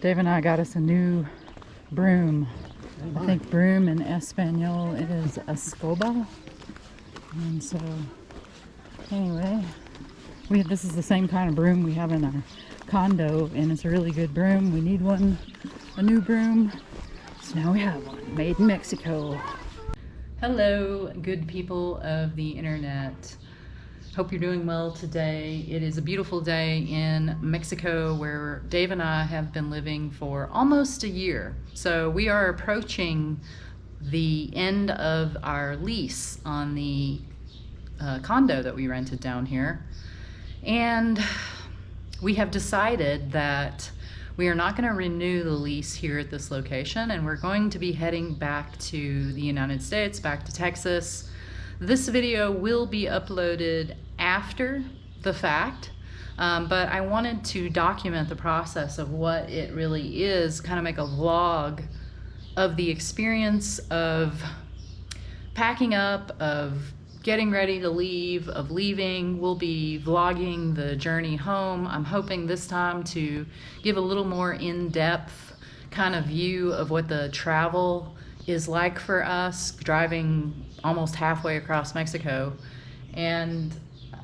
Dave and I got us a new broom. I think broom in Espanol it is escoba. And so anyway, this is the same kind of broom we have in our condo, and it's a really good broom. We need one, a new broom. So now we have one, made in Mexico. Hello, good people of the internet. Hope you're doing well today. It is a beautiful day in Mexico where Dave and I have been living for almost a year. So we are approaching the end of our lease on the condo that we rented down here. And we have decided that we are not going to renew the lease here at this location, and we're going to be heading back to the United States, back to Texas. This video will be uploaded after the fact, but I wanted to document the process of what it really is, kind of make a vlog of the experience of packing up, of getting ready to leave, of leaving. We'll be vlogging the journey home. I'm hoping this time to give a little more in-depth kind of view of what the travel is like for us, driving almost halfway across Mexico. And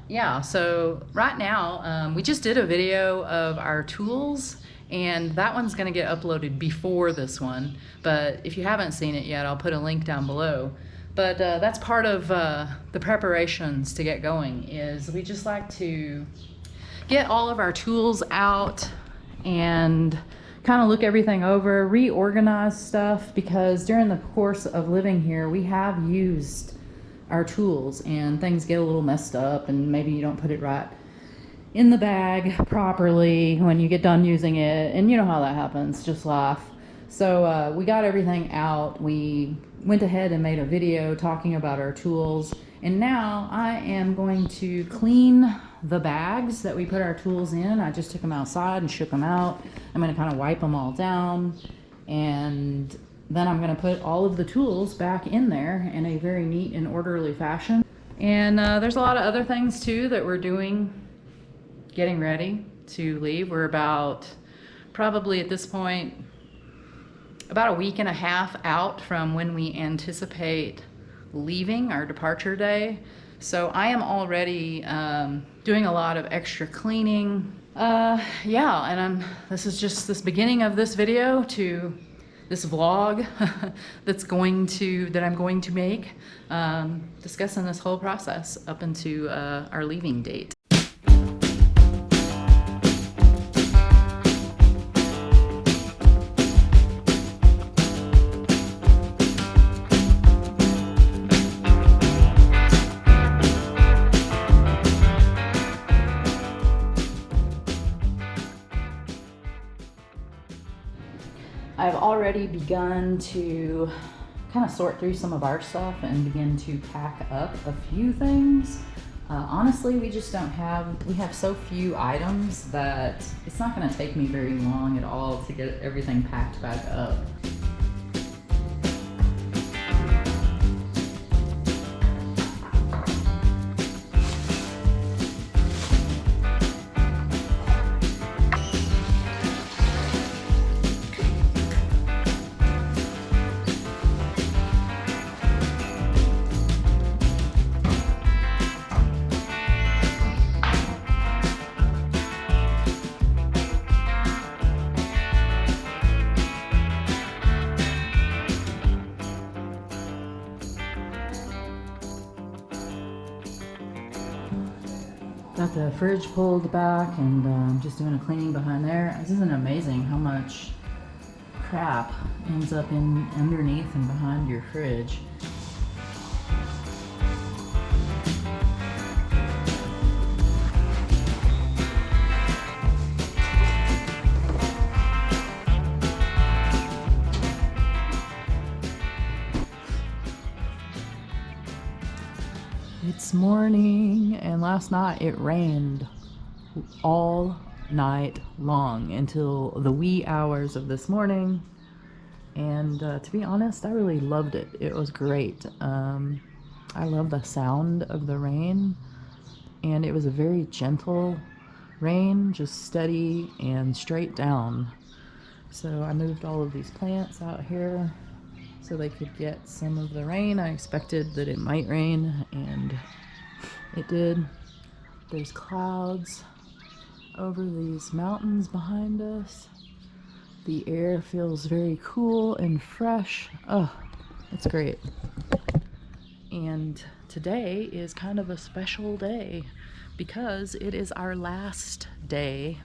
yeah, so right now we just did a video of our tools, and that one's going to get uploaded before this one, but if you haven't seen it yet, I'll put a link down below. But that's part of the preparations to get going, is we just like to get all of our tools out and kind of look everything over, reorganize stuff, because during the course of living here we have used our tools and things get a little messed up, and maybe you don't put it right in the bag properly when you get done using it, and you know how that happens, just life. So we got everything out. We went ahead and made a video talking about our tools, and now I am going to clean the bags that we put our tools in. I just took them outside and shook them out. I'm going to kind of wipe them all down, and then I'm going to put all of the tools back in there in a very neat and orderly fashion. And there's a lot of other things too that we're doing, getting ready to leave. We're about, probably at this point, about a week and a half out from when we anticipate leaving, our departure day. So I am already doing a lot of extra cleaning. Yeah, and this is just this beginning of this video to this vlog that I'm going to make, discussing this whole process up into our leaving date. I've already begun to kind of sort through some of our stuff and begin to pack up a few things. Honestly, we have so few items that it's not going to take me very long at all to get everything packed back up. Got the fridge pulled back, and just doing a cleaning behind there. Isn't it amazing how much crap ends up underneath and behind your fridge? It's morning, and last night it rained all night long until the wee hours of this morning, and to be honest, I really loved it. It was great. I love the sound of the rain, and it was a very gentle rain, just steady and straight down. So I moved all of these plants out here so they could get some of the rain. I expected that it might rain, and it did. There's clouds over these mountains behind us. The air feels very cool and fresh. Oh, it's great. And today is kind of a special day because it is our last day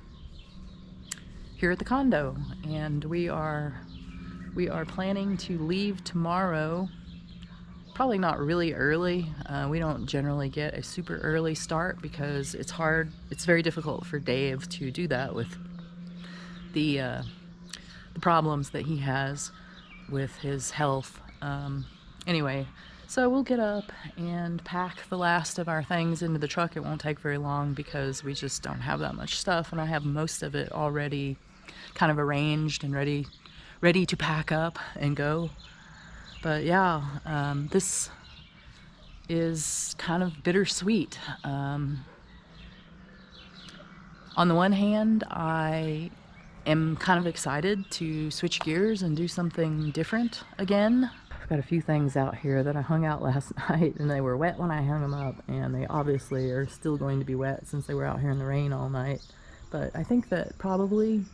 here at the condo, and we are planning to leave tomorrow. Probably not really early. We don't generally get a super early start because it's very difficult for Dave to do that with the problems that he has with his health. Anyway, so we'll get up and pack the last of our things into the truck. It won't take very long because we just don't have that much stuff, and I have most of it already kind of arranged and ready to pack up and go. But yeah, this is kind of bittersweet. On the one hand, I am kind of excited to switch gears and do something different again. I've got a few things out here that I hung out last night, and they were wet when I hung them up, and they obviously are still going to be wet since they were out here in the rain all night. But I think that probably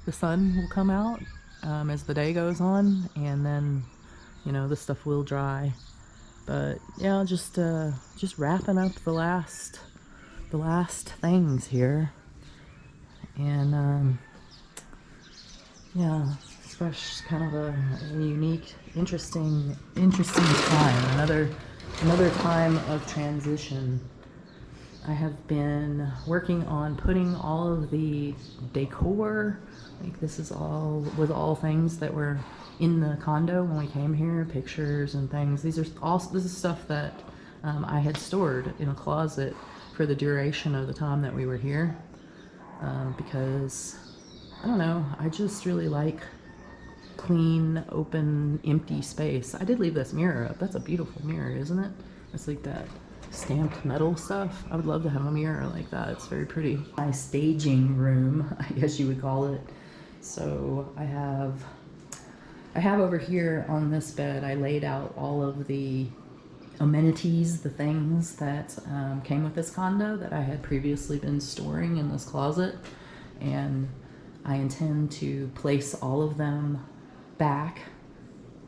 the sun will come out as the day goes on, and then, you know, this stuff will dry. But yeah, just wrapping up the last things here, and yeah, it's kind of a unique, interesting time. Another time of transition. I have been working on putting all of the decor, like this is all things that were in the condo when we came here, pictures and things. This is stuff that I had stored in a closet for the duration of the time that we were here, because I don't know, I just really like clean, open, empty space. I did leave this mirror up. That's a beautiful mirror, isn't it? It's like that stamped metal stuff. I would love to have a mirror like that. It's very pretty. My staging room, I guess you would call it. So I have over here on this bed, I laid out all of the amenities, the things that came with this condo that I had previously been storing in this closet, and I intend to place all of them back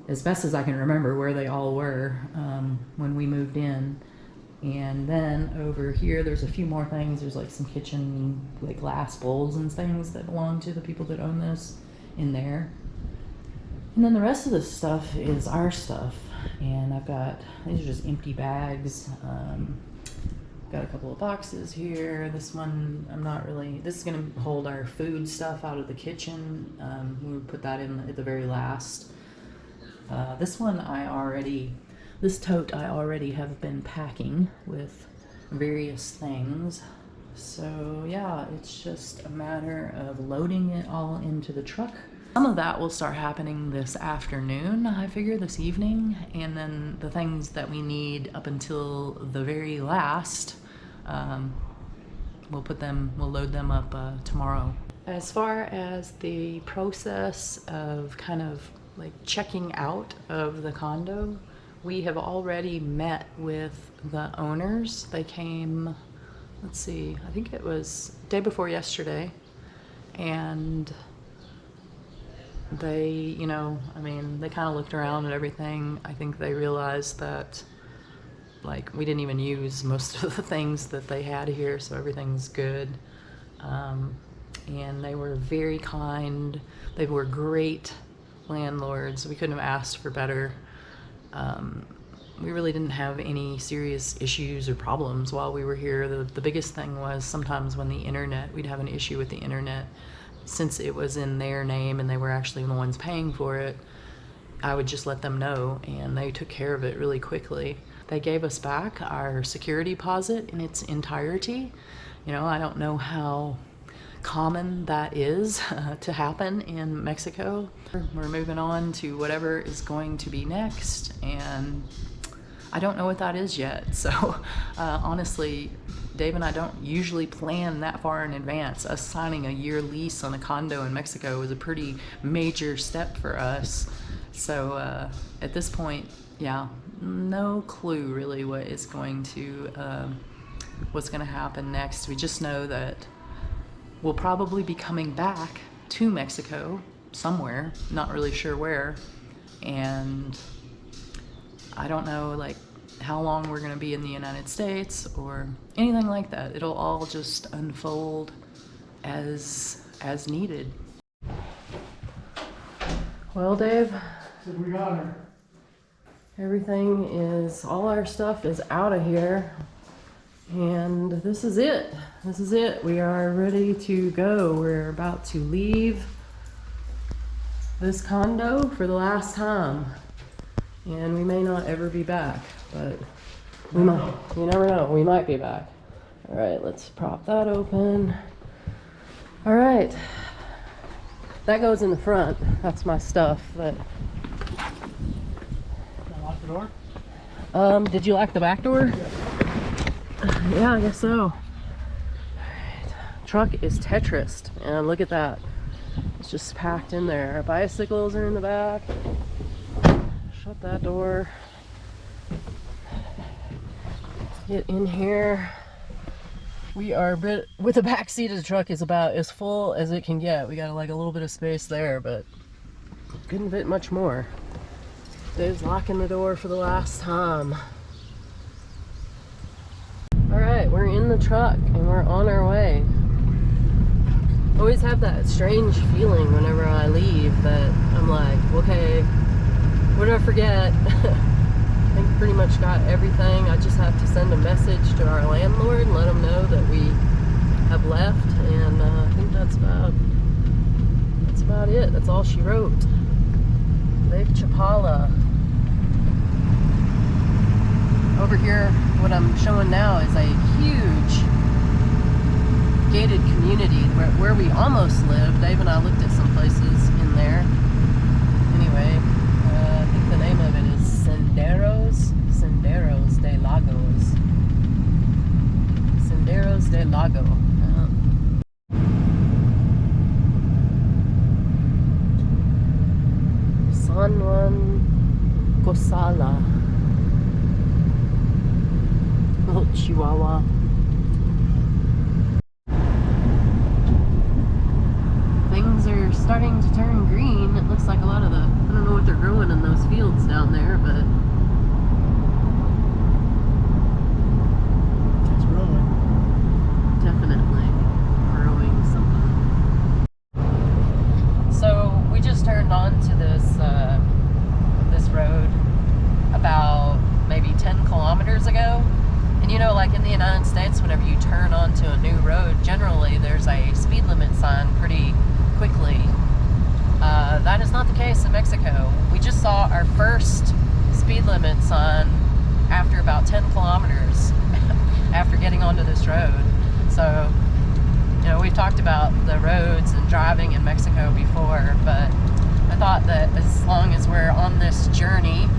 as best as I can remember where they all were when we moved in. And then over here, there's a few more things. There's like some kitchen, like glass bowls and things that belong to the people that own this in there. And then the rest of this stuff is our stuff. And these are just empty bags. Got a couple of boxes here. This one, this is gonna hold our food stuff out of the kitchen. We would put that in at the very last. This tote I already have been packing with various things. So yeah, it's just a matter of loading it all into the truck. Some of that will start happening this afternoon, I figure, this evening, and then the things that we need up until the very last, we'll load them up tomorrow. As far as the process of kind of like checking out of the condo, we have already met with the owners. They came, let's see, I think it was day before yesterday, and they, you know, I mean, they kind of looked around at everything. I think they realized that, like, we didn't even use most of the things that they had here, so everything's good. And they were very kind. They were great landlords. We couldn't have asked for better. We really didn't have any serious issues or problems while we were here. The biggest thing was sometimes when we'd have an issue with the internet. Since it was in their name and they were actually the ones paying for it, I would just let them know, and they took care of it really quickly. They gave us back our security deposit in its entirety. You know, I don't know how common that is to happen in Mexico. We're moving on to whatever is going to be next, and I don't know what that is yet. So honestly, Dave and I don't usually plan that far in advance. Us signing a year lease on a condo in Mexico was a pretty major step for us. So at this point, yeah, no clue really what's going to happen next. We just know that we'll probably be coming back to Mexico somewhere, not really sure where, and I don't know like how long we're going to be in the United States or anything like that. It'll all just unfold as needed. Well, Dave, So we got her. everything is, all our stuff is out of here, and this is it. This is it. We are ready to go. We're about to leave this condo for the last time, and we may not ever be back, but we might. You never know. We might be back. All right, let's prop that open. All right, that goes in the front. That's my stuff. But Lock the door? did you lock the back door? Yeah, I guess so. All right. Truck is Tetrised, and look at that. It's just packed in there. Our bicycles are in the back. Shut that door. Get in here. We are with the back seat of the truck is about as full as it can get. We got like a little bit of space there, but couldn't fit much more. Dave's locking the door for the last time. All right, we're in the truck and we're on our way. Always have that strange feeling whenever I leave that I'm like, okay, what did I forget? I think pretty much got everything. I just have to send a message to our landlord and let him know that we have left, and I think that's about it. That's all she wrote. Lake Chapala. Over here, what I'm showing now is a huge gated community where we almost live. Dave and I looked at some places in there. Anyway, I think the name of it is Senderos de Lagos. Senderos de Lago. San Juan Cosala. Little Chihuahua. Things are starting to turn green. It looks like a lot of I don't know what they're growing in those fields down there, but It's growing. definitely growing something. So we just turned onto this road about maybe 10 kilometers ago. And you know, like in the United States, whenever you turn onto a new road, generally there's a speed limit sign pretty quickly. That is not the case in Mexico. We just saw our first speed limit sign after about 10 kilometers after getting onto this road. So, you know, we've talked about the roads and driving in Mexico before, but I thought that as long as we're on this journey,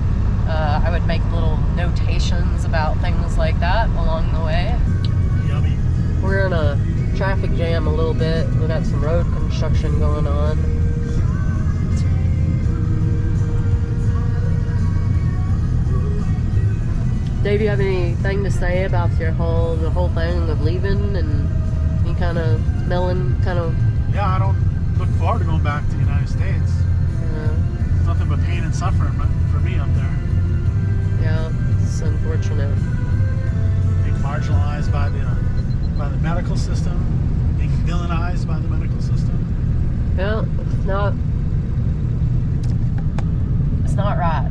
I would make little notations about things like that along the way. Yummy. We're in a traffic jam a little bit. We got some road construction going on. Dave, you have anything to say about the whole thing of leaving and any kind of Yeah, I don't look forward to going back to the United States. It's nothing but pain and suffering for me up there. yeah, it's unfortunate. Being marginalized by the medical system, being villainized by the medical system. Yeah, it's not right.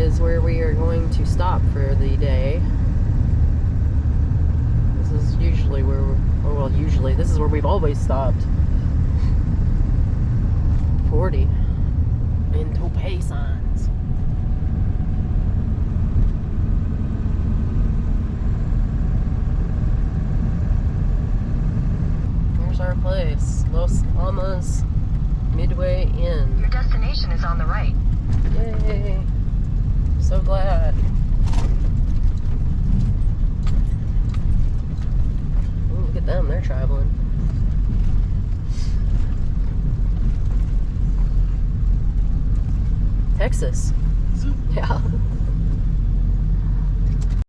is where we are going to stop for the day. This is usually where, usually, this is where we've always stopped. 40. Into pay signs. Here's our place. Los Almas Midway Inn. Your destination is on the right. Yay! So glad. Ooh, look at them, they're traveling. Texas. Is it? Yeah.